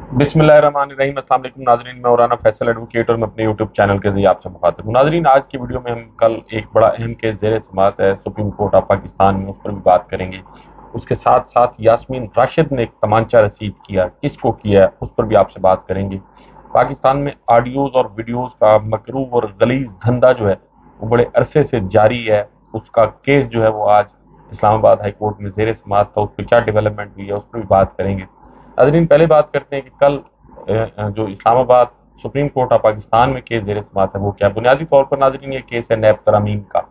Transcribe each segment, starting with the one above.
बिस्मिल्लाहिर्रहमानिर्रहीम। अस्सलाम वालेकुम नाजरीन, मैं औराना फैसल एडवोकेट और मैं अपने यूट्यूब चैनल के जरिए आपसे मुखातिब हूँ। नाजरीन, आज की वीडियो में हम कल एक बड़ा अहम केस ज़ेर समाअत है सुप्रीम कोर्ट ऑफ पाकिस्तान में, उस पर भी बात करेंगे। उसके साथ साथ यास्मीन राशिद ने एक तमांचा रसीद किया, किसको किया, उस पर भी आपसे बात करेंगे। पाकिस्तान में ऑडियोज़ और वीडियोज़ का मकरूह और गलीज़ धंधा जो है वो बड़े अरसे से जारी है। उसका केस जो है वो आज इस्लामाबाद हाई कोर्ट में ज़ेर समाअत था, उस पर क्या डेवलपमेंट हुई है उस पर भी बात करेंगे। नाज़रीन, पहले बात करते हैं कि कल जो Islamabad supreme court of Pakistan में केस ज़ेर समाअत है वो क्या। बुनियादी तौर पर नाज़रीन ये केस है नैब तरामीम का।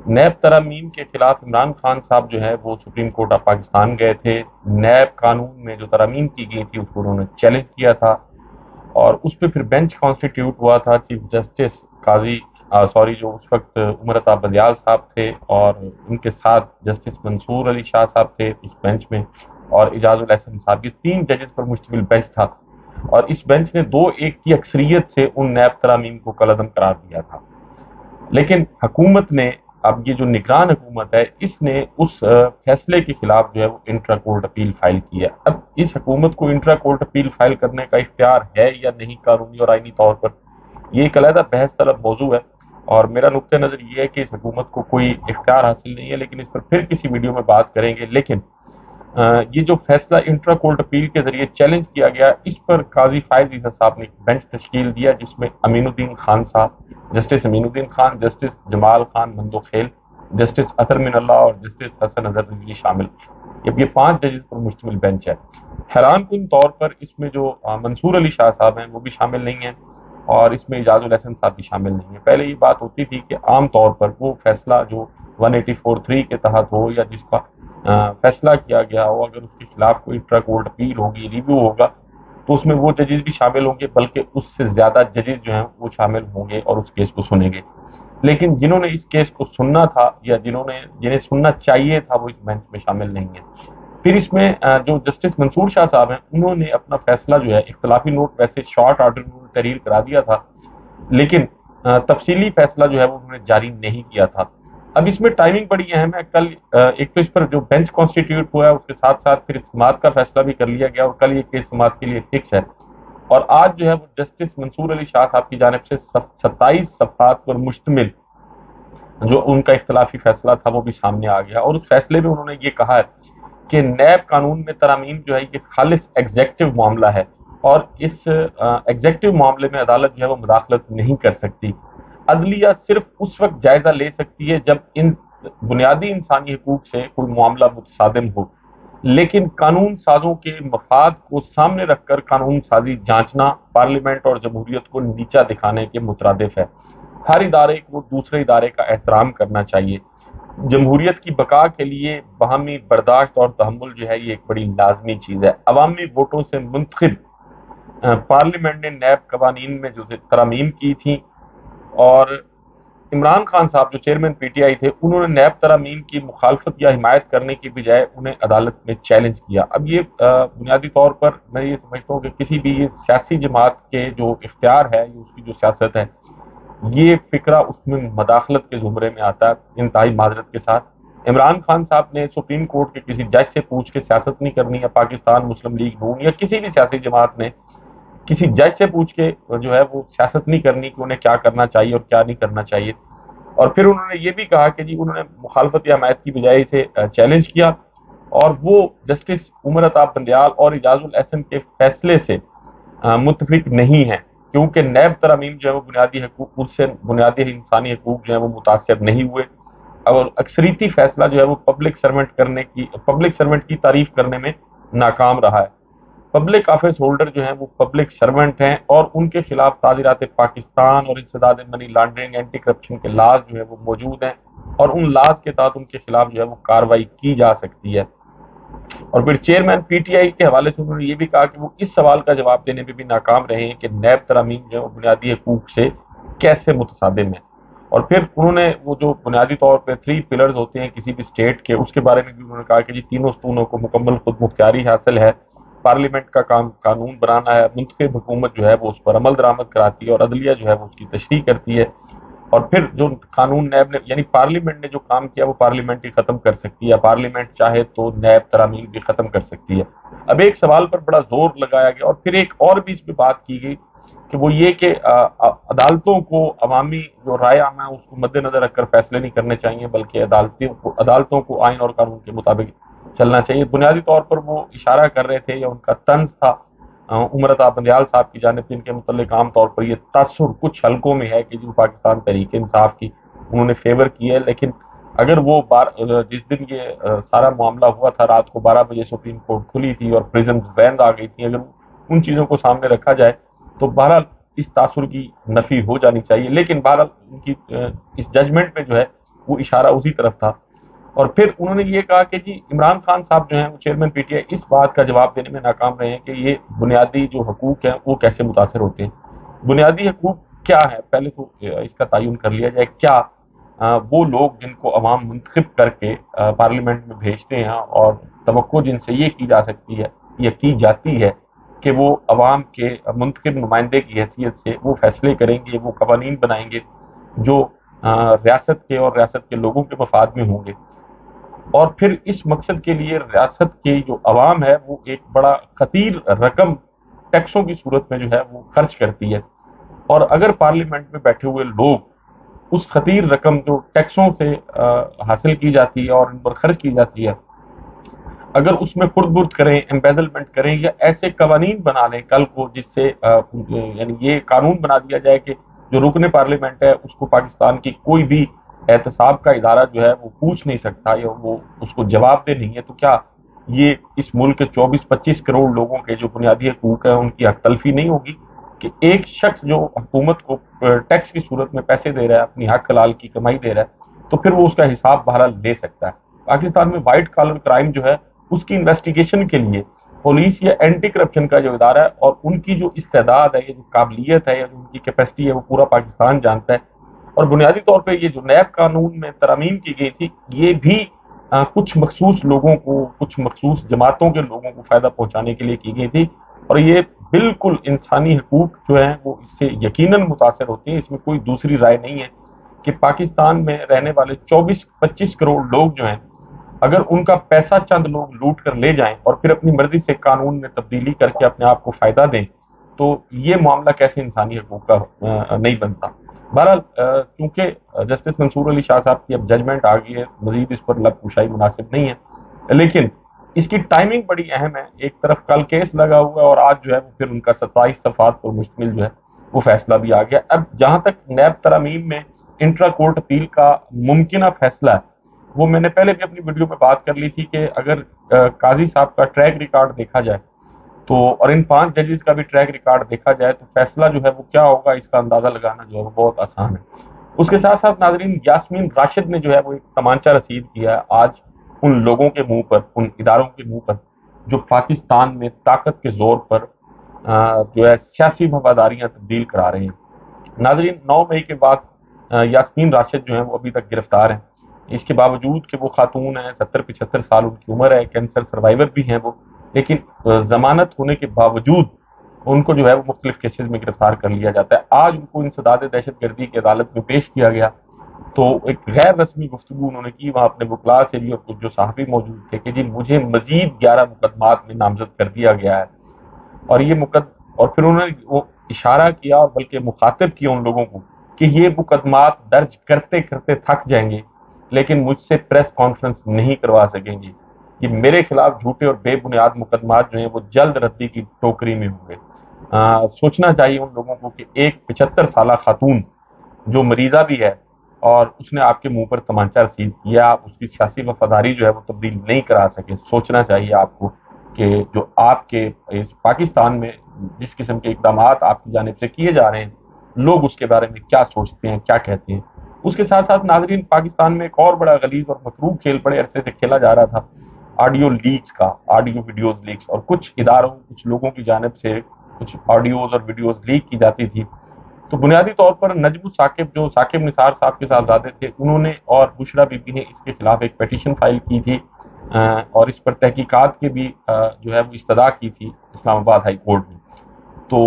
नैब तरामीम के खिलाफ इमरान खान साहब जो है वो सुप्रीम कोर्ट ऑफ पाकिस्तान गए थे। नैब कानून में जो तरामीम की गई थी उसको उन्होंने चैलेंज किया था और उस पर फिर बेंच कॉन्स्टिट्यूट हुआ था। चीफ जस्टिस काजी जो उस वक्त उमर अता बंदियाल साहब थे और उनके साथ जस्टिस मंसूर अली शाह साहब थे उस बेंच में, और इजाजुल एहसन साहब, ये 3 जजेस पर मुश्तमिल बेंच था। और इस बेंच ने 2-1 की अक्सरियत से उन नैब तरामीम को कलअदम करार दिया था। लेकिन हुकूमत ने, अब ये जो निगरान हुकूमत है, इसने उस फैसले के खिलाफ जो है वो इंट्रा कोर्ट अपील फाइल की है। अब इस हुकूमत को इंट्रा कोर्ट अपील फाइल करने का इख्तियार है या नहीं कानूनी और आईनी तौर पर, ये एक अलहदा बहस तलब मौजू है। और मेरा नुक्ता नज़र ये है कि इस हुकूमत को कोई इख्तियार हासिल नहीं है, लेकिन इस पर फिर किसी वीडियो में बात करेंगे। लेकिन ये जो फैसला इंट्रा कोर्ट अपील के जरिए चैलेंज किया गया, इस पर काजी फायज ईसा साहब ने एक बेंच तश्कील दिया जिसमें अमीनुद्दीन खान साहब, justice Aminuddin Khan, justice Jamal Khan Mandokhel, justice Athar Minallah और जस्टिस हसन अजहर रिजवी शामिल। अब ये 5 जजेस पर मुश्तमिल बेंच है। हैरान कुन तौर पर इसमें जो मंसूर अली शाह साहब हैं वो भी शामिल नहीं हैं और इसमें इजाजुल एहसन साहब भी शामिल नहीं है। पहले ये बात होती थी कि आम तौर पर वो फैसला जो 184(3) के तहत हो या जिसका फैसला किया गया हो, अगर उसके खिलाफ कोई इंट्रा कोर्ट अपील होगी, रिव्यू होगा, तो उसमें वो जजेस भी शामिल होंगे, बल्कि उससे ज्यादा जजेस जो हैं वो शामिल होंगे और उस केस को सुनेंगे। लेकिन जिन्होंने इस केस को सुनना था या जिन्हें सुनना चाहिए था वो इस बेंच में शामिल नहीं है। फिर इसमें जो जस्टिस मंसूर शाह साहब हैं उन्होंने अपना फैसला जो है, इख्तलाफी नोट वैसे शॉर्ट ऑर्डर में तहरीर करा दिया था, लेकिन तफसीली फैसला जो है वो उन्होंने जारी नहीं किया था। अब इसमें टाइमिंग बड़ी अहम है। कल एक तो इस पर जो बेंच कॉन्स्टिट्यूट हुआ है उसके साथ साथ फिर समाअत का फैसला भी कर लिया गया और कल ये केस समाअत के लिए फिक्स है। और आज जो है वो जस्टिस मंसूर अली शाह साहब की जानिब से 27 सफ़हात पर मुश्तमिल जो उनका इख्तलाफी फैसला था वो भी सामने आ गया। और उस फैसले में उन्होंने ये कहा है कि नैब कानून में तरामीम जो है ये खालिस एग्जेक्टिव मामला है और इस एग्जेक्टिव मामले में अदालत जो है वो मुदाखलत नहीं कर सकती। अदलिया सिर्फ उस वक्त जायजा ले सकती है जब इन बुनियादी इंसानी हकूक से कोई मामला मुतसादिम हो, लेकिन कानून साजों के मफाद को सामने रखकर कानून साजी जांचना पार्लियामेंट और जमहूरियत को नीचा दिखाने के मुतरादिफ है। हर इदारे को दूसरे इदारे का एहतराम करना चाहिए। जमहूरियत की बका के लिए बाहमी बर्दाश्त और तहम्मुल जो है ये एक बड़ी लाजमी चीज़ है। अवामी वोटों से मुंतखब पार्लियामेंट ने नैब कवानीन में जो तरामीम की थी और इमरान खान साहब जो चेयरमैन पीटीआई थे उन्होंने नैब तरामीम की मुखालफत या हिमायत करने की बजाय उन्हें अदालत में चैलेंज किया। अब ये बुनियादी तौर पर मैं ये समझता हूँ कि किसी भी ये सियासी जमात के जो इख्तियार है, उसकी जो सियासत है, ये फिक्रा उसमें मदाखलत के जुमरे में आता है। इंतहाई माजरत के साथ इमरान खान साहब ने सुप्रीम कोर्ट के किसी जज से पूछ के सियासत नहीं करनी है। पाकिस्तान मुस्लिम लीग नून या किसी भी सियासी जमात ने किसी जज से पूछ के जो है वो सियासत नहीं करनी कि उन्हें क्या करना चाहिए और क्या नहीं करना चाहिए। और फिर उन्होंने ये भी कहा कि जी उन्होंने मुखालफत या हमायत की बजाय इसे चैलेंज किया और वो जस्टिस उमर अता बंदियाल और इजाजुल एहसन के फैसले से मुतफिक नहीं है, क्योंकि नैब तरामीम जो है वो बुनियादी हकूक, उससे बुनियादी इंसानी हकूक जो है वो मुतासर नहीं हुए और अक्सरीती फैसला जो है वो पब्लिक सर्वेंट की तारीफ करने में नाकाम रहा है। पब्लिक ऑफिस होल्डर जो हैं वो पब्लिक सर्वेंट हैं और उनके खिलाफ ताज़ीरात पाकिस्तान और इंसदाद मनी लॉन्ड्रिंग, एंटी करप्शन के लाज जो है वो मौजूद हैं और उन लाज के तहत उनके खिलाफ जो है वो कार्रवाई की जा सकती है। और फिर चेयरमैन पीटीआई के हवाले से उन्होंने ये भी कहा कि वो इस सवाल का जवाब देने में भी नाकाम रहे हैं कि नैब तरामीम जो है वो बुनियादी हकूक से कैसे मुतसादिम है। और फिर उन्होंने वो जो बुनियादी तौर पर 3 पिलर्स होते हैं किसी भी स्टेट के, उसके बारे में भी उन्होंने कहा कि जी तीनों सतूनों को मुकम्मल खुद मुख्तियारी हासिल है। पार्लियामेंट का काम कानून बनाना है, मुंतखब हुकूमत जो है वो उस पर अमल दरामद कराती है और अदलिया जो है वो उसकी तशरीह करती है। اور پھر جو قانون نیب نے یعنی پارلیمنٹ نے جو کام کیا وہ پارلیمنٹ ہی ختم کر سکتی ہے، پارلیمنٹ چاہے تو نیب ترامیم بھی ختم کر سکتی ہے۔ اب ایک سوال پر بڑا زور لگایا گیا اور پھر ایک اور بھی اس پہ بات کی گئی کہ وہ یہ کہ عدالتوں کو عوامی جو رائے عامہ ہے اس کو مد نظر رکھ کر فیصلے نہیں کرنے چاہیے، بلکہ عدالتوں کو آئین اور قانون کے مطابق چلنا چاہیے۔ بنیادی طور پر وہ اشارہ کر رہے تھے یا ان کا طنز تھا عمرتا بندیال صاحب کی جانب سے، ان کے متعلق عام طور پر یہ تاثر کچھ حلقوں میں ہے کہ جو پاکستان تحریک انصاف کی انہوں نے فیور کی ہے، لیکن اگر وہ جس دن یہ سارا معاملہ ہوا تھا رات کو 12 بجے سپریم کورٹ کھلی تھی اور پریزن وین آ گئی تھی، اگر ان چیزوں کو سامنے رکھا جائے تو بہرحال اس تاثر کی نفی ہو جانی چاہیے، لیکن بہرحال ان کی اس ججمنٹ میں جو ہے وہ اشارہ اسی طرف تھا۔ اور پھر انہوں نے یہ کہا کہ جی عمران خان صاحب جو ہیں وہ چیئرمین پی ٹی آئی اس بات کا جواب دینے میں ناکام رہے ہیں کہ یہ بنیادی جو حقوق ہیں وہ کیسے متاثر ہوتے ہیں۔ بنیادی حقوق کیا ہے، پہلے تو اس کا تعین کر لیا جائے۔ کیا وہ لوگ جن کو عوام منتخب کر کے پارلیمنٹ میں بھیجتے ہیں اور توقع جن سے یہ کی جا سکتی ہے یا کی جاتی ہے کہ وہ عوام کے منتخب نمائندے کی حیثیت سے وہ فیصلے کریں گے، وہ قوانین بنائیں گے جو ریاست کے اور ریاست کے لوگوں کے مفاد میں ہوں گے، اور پھر اس مقصد کے لیے ریاست کی جو عوام ہے وہ ایک بڑا خطیر رقم ٹیکسوں کی صورت میں جو ہے وہ خرچ کرتی ہے، اور اگر پارلیمنٹ میں بیٹھے ہوئے لوگ اس خطیر رقم جو ٹیکسوں سے حاصل کی جاتی ہے اور ان پر خرچ کی جاتی ہے اگر اس میں خرد برد کریں، ایمبیزلمنٹ کریں یا ایسے قوانین بنا لیں کل کو جس سے یعنی یہ قانون بنا دیا جائے کہ جو رکن پارلیمنٹ ہے اس کو پاکستان کی کوئی بھی احتساب کا ادارہ جو ہے وہ پوچھ نہیں سکتا یا وہ اس کو جواب دہ نہیں ہے، تو کیا یہ اس ملک کے 24-25 کروڑ لوگوں کے جو بنیادی حقوق ہیں ان کی حق تلفی نہیں ہوگی کہ ایک شخص جو حکومت کو ٹیکس کی صورت میں پیسے دے رہا ہے، اپنی حق حلال کی کمائی دے رہا ہے، تو پھر وہ اس کا حساب بہرحال لے سکتا ہے۔ پاکستان میں وائٹ کالر کرائم جو ہے اس کی انویسٹیگیشن کے لیے پولیس یا اینٹی کرپشن کا جو ادارہ ہے اور ان کی جو استعداد ہے یا جو قابلیت ہے یا جو ان کی کیپیسٹی ہے وہ پورا پاکستان جانتا ہے۔ اور بنیادی طور پہ یہ جو نیب قانون میں ترامیم کی گئی تھی یہ بھی کچھ مخصوص لوگوں کو، کچھ مخصوص جماعتوں کے لوگوں کو فائدہ پہنچانے کے لیے کی گئی تھی، اور یہ بالکل انسانی حقوق جو ہیں وہ اس سے یقیناً متاثر ہوتے ہیں۔ اس میں کوئی دوسری رائے نہیں ہے کہ پاکستان میں رہنے والے 24-25 کروڑ لوگ جو ہیں اگر ان کا پیسہ چند لوگ لوٹ کر لے جائیں اور پھر اپنی مرضی سے قانون میں تبدیلی کر کے اپنے آپ کو فائدہ دیں تو یہ معاملہ کیسے انسانی حقوق کا نہیں بنتا۔ بہرحال چونکہ جسٹس منصور علی شاہ صاحب کی اب ججمنٹ آ گئی ہے، مزید اس پر لب کشائی مناسب نہیں ہے، لیکن اس کی ٹائمنگ بڑی اہم ہے۔ ایک طرف کل کیس لگا ہوا ہے اور آج جو ہے وہ پھر ان کا 27 صفحات پر مشتمل جو ہے وہ فیصلہ بھی آ گیا۔ اب جہاں تک نیب ترامیم میں انٹرا کورٹ اپیل کا ممکنہ فیصلہ ہے وہ میں نے پہلے بھی اپنی ویڈیو میں بات کر لی تھی کہ اگر قاضی صاحب کا ٹریک ریکارڈ دیکھا جائے تو اور ان 5 ججز کا بھی ٹریک ریکارڈ دیکھا جائے تو فیصلہ جو ہے وہ کیا ہوگا اس کا اندازہ لگانا جو ہے وہ بہت آسان ہے۔ اس کے ساتھ ساتھ ناظرین یاسمین راشد نے جو ہے وہ ایک تمانچہ رسید کیا ہے آج ان لوگوں کے منہ پر، ان اداروں کے منہ پر جو پاکستان میں طاقت کے زور پر جو ہے سیاسی مفاداریاں تبدیل کرا رہے ہیں۔ ناظرین 9 مئی کے بعد یاسمین راشد جو ہیں وہ ابھی تک گرفتار ہیں، اس کے باوجود کہ وہ خاتون ہیں، 70-75 سال ان کی عمر ہے، کینسر سروائیور بھی ہیں وہ، لیکن ضمانت ہونے کے باوجود ان کو جو ہے وہ مختلف کیسز میں گرفتار کر لیا جاتا ہے۔ آج ان کو انسداد دہشت گردی کی عدالت میں پیش کیا گیا تو ایک غیر رسمی گفتگو انہوں نے کی وہاں اپنے وکلاء سے بھی اور کچھ جو صحافی موجود تھے کہ جی مجھے مزید 11 مقدمات میں نامزد کر دیا گیا ہے، اور یہ اور پھر انہوں نے وہ اشارہ کیا اور بلکہ مخاطب کیا ان لوگوں کو کہ یہ مقدمات درج کرتے کرتے تھک جائیں گے لیکن مجھ سے پریس کانفرنس نہیں کروا سکیں گے، یہ میرے خلاف جھوٹے اور بے بنیاد مقدمات جو ہیں وہ جلد ردی کی ٹوکری میں ہوں گے۔ سوچنا چاہیے ان لوگوں کو کہ ایک 75 سالہ خاتون جو مریضہ بھی ہے اور اس نے آپ کے منہ پر تمانچہ رسید کیا، آپ اس کی سیاسی وفاداری جو ہے وہ تبدیل نہیں کرا سکے۔ سوچنا چاہیے آپ کو کہ جو آپ کے اس پاکستان میں جس قسم کے اقدامات آپ کی جانب سے کیے جا رہے ہیں لوگ اس کے بارے میں کیا سوچتے ہیں، کیا کہتے ہیں۔ اس کے ساتھ ساتھ ناظرین پاکستان میں ایک اور بڑا غلیظ اور مکروہ کھیل بڑے عرصے سے کھیلا جا رہا تھا آڈیو لیکس کا، آڈیو ویڈیوز لیکس، اور کچھ اداروں کچھ لوگوں کی جانب سے کچھ آڈیوز اور ویڈیوز لیک کی جاتی تھی۔ تو بنیادی طور پر نجم ثاقب جو ثاقب نثار صاحب کے صاحبزادے تھے انہوں نے اور بشرا بی بی نے اس کے خلاف ایک پیٹیشن فائل کی تھی اور اس پر تحقیقات کے بھی جو ہے وہ استدعا کی تھی اسلام آباد ہائی کورٹ میں۔ تو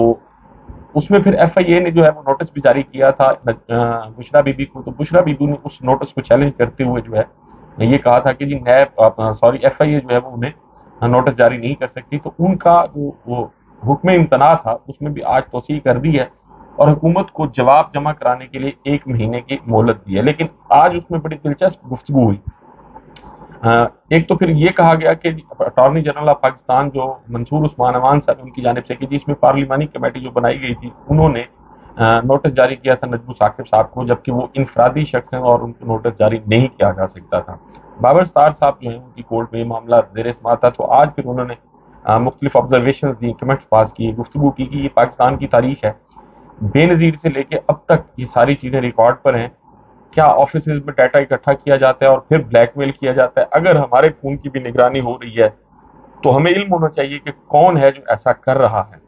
उसमें फिर FIA ने जो है वो नोटिस भी जारी किया था बुशरा बीबी को। तो बुशरा बीबी ने उस नोटिस को चैलेंज करते हुए जो है ये कहा था कि जी FIA जो है वो उन्हें नोटिस जारी नहीं कर सकती। तो उनका जो वो हुक्म इम्तना था उसमें भी आज तोसीह कर दी है और हुकूमत को जवाब जमा कराने के लिए 1 महीने की मोहलत दी है। लेकिन आज उसमें बड़ी दिलचस्प गुफ्तगू हुई। एक तो फिर ये कहा गया कि अटॉर्नी जनरल ऑफ पाकिस्तान जो मंसूर उस्मान अमान साहब उनकी जानिब से कि जिसमें पार्लिमानी कमेटी जो बनाई गई थी उन्होंने नोटिस जारी किया था नजमू साकिब साहब को, जबकि वो इनफरादी शख्स हैं और उनको नोटिस जारी नहीं किया जा सकता था। बाबर स्टार साहब जो है उनकी कोर्ट में ये मामला जेर समाअत था। तो आज फिर उन्होंने मुख्तलिफ ऑब्जर्वेशन दी, कमेंट्स पास किए, गुफ्तगू की कि ये पाकिस्तान की तारीख है, बेनज़ीर से लेके अब तक ये सारी चीज़ें रिकॉर्ड पर हैं। क्या ऑफिस में डाटा इकट्ठा किया जाता है और फिर ब्लैकमेल किया जाता है? अगर हमारे खून की भी निगरानी हो रही है तो हमें इल्म होना चाहिए कि कौन है जो ऐसा कर रहा है।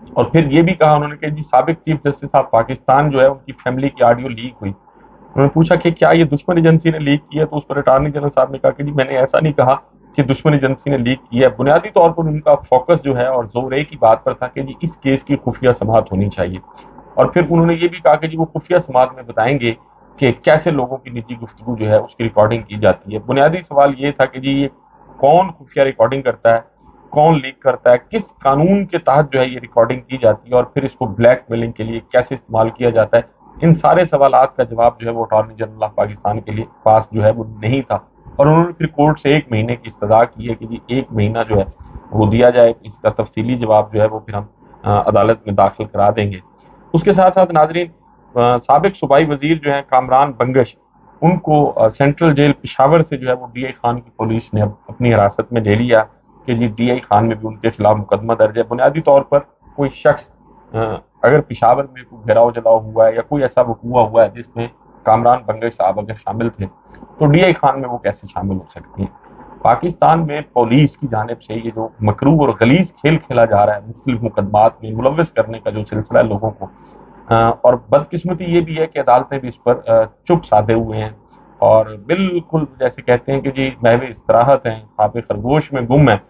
और फिर ये भी कहा उन्होंने कि जी साबिक चीफ जस्टिस ऑफ पाकिस्तान जो है उनकी फैमिली की ऑडियो लीक हुई। उन्होंने पूछा कि क्या ये दुश्मन एजेंसी ने लीक की है, तो उस पर अटॉर्नी जनरल साहब ने कहा कि जी मैंने ऐसा नहीं कहा कि दुश्मन एजेंसी ने लीक किया है। बुनियादी तौर पर उनका फोकस जो है और जोर एक ही बात पर था कि जी इस केस की खुफिया समाअत होनी चाहिए। और फिर उन्होंने ये भी कहा कि जी वो खुफिया समाअत में बताएंगे कि कैसे लोगों की निजी गुफ्तगू जो है उसकी रिकॉर्डिंग की जाती है। बुनियादी सवाल ये था कि जी ये कौन खुफिया रिकॉर्डिंग करता है, कौन लीक करता है, किस कानून के तहत जो है ये रिकॉर्डिंग की जाती है और फिर इसको ब्लैकमेलिंग के लिए कैसे इस्तेमाल किया जाता है। इन सारे सवालात का जवाब जो है वो अटॉर्नी जनरल ऑफ पाकिस्तान के लिए पास जो है वो नहीं था। और उन्होंने फिर कोर्ट से 1 महीने की इस्तदा की है कि जी 1 महीना जो है वो दिया जाए, इसका तफसीली जवाब जो है वो फिर हम अदालत में दाखिल करा देंगे। उसके साथ साथ नाजरीन, साबिक सूबाई वजीर जो है कामरान बंगश, उनको सेंट्रल जेल पिशावर से जो है वो DI खान की पुलिस ने अब अपनी हिरासत में ले लिया कि जी DI खान में भी उनके खिलाफ मुकदमा दर्ज है। बुनियादी तौर पर कोई शख्स अगर पिशावर में कोई घेराव जलाव हुआ है या कोई ऐसा वकूआ हुआ है जिसमें कामरान बंगश साहब अगर शामिल थे तो DI खान में वो कैसे शामिल हो सकती हैं। पाकिस्तान में पुलिस की जानिब से ये जो मकरूह और गलीज खेल खेला जा रहा है मुख्तलिफ मुकदमात में मुलव्वस करने का जो सिलसिला है लोगों को, और बदकिस्मती ये भी है कि अदालतें भी इस पर चुप साधे हुए हैं और बिल्कुल जैसे कहते हैं कि जी महवे इस्तराहत हैं, ख्वाब खरगोश में गुम है।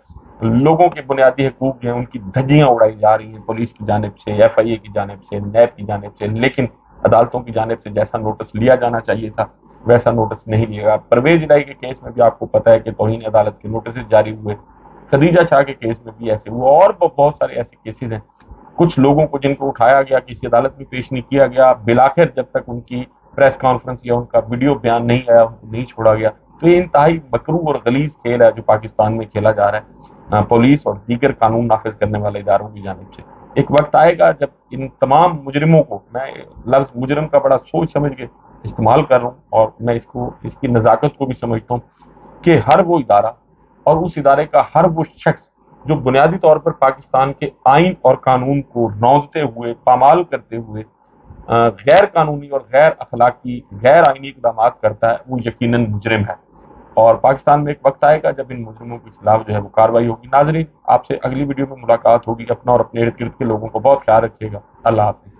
लोगों के बुनियादी हकूक जो हैं उनकी धज्जियां उड़ाई जा रही हैं पुलिस की जानिब से, FIA की जानिब से, नैब की जानिब से, लेकिन अदालतों की जानिब से जैसा नोटिस लिया जाना चाहिए था वैसा नोटिस नहीं लिया। परवेज इलाही के केस में भी आपको पता है कि तौहीन अदालत के नोटिस जारी हुए, खदीजा शाह के केस में भी ऐसे हुआ और बहुत सारे ऐसे केसेस हैं। कुछ लोगों को जिनको उठाया गया किसी अदालत में पेश नहीं किया गया, बिलाखिर जब तक उनकी प्रेस कॉन्फ्रेंस या उनका वीडियो बयान नहीं आया उनको नहीं छोड़ा गया। तो ये इंतहाई मकरूह और गलीज खेल है जो पाकिस्तान में खेला जा रहा है पुलिस और दीगर कानून नाफिज करने वाले इदारों की जानिब से। एक वक्त आएगा जब इन तमाम मुजरिमों को, मैं लफ्ज मुजरिम का बड़ा सोच समझ के इस्तेमाल कर रहा हूँ और मैं इसको इसकी नज़ाकत को भी समझता हूँ कि हर वो इदारा और उस इदारे का हर वो शख्स जो बुनियादी तौर पर पाकिस्तान के आइन और कानून को नौंदते हुए, पामाल करते हुए गैर कानूनी और गैर अखलाकी, गैर आइनी इकदाम करता है, वो यकीनन मुजरिम है। और पाकिस्तान में एक वक्त आएगा जब इन मुजरिमों के खिलाफ जो है वो कार्रवाई होगी। नाजरीन, आपसे अगली वीडियो में मुलाकात होगी। अपना और अपने इर्द गिर्द के लोगों को बहुत ख्याल रखिएगा। अल्लाह हाफिज।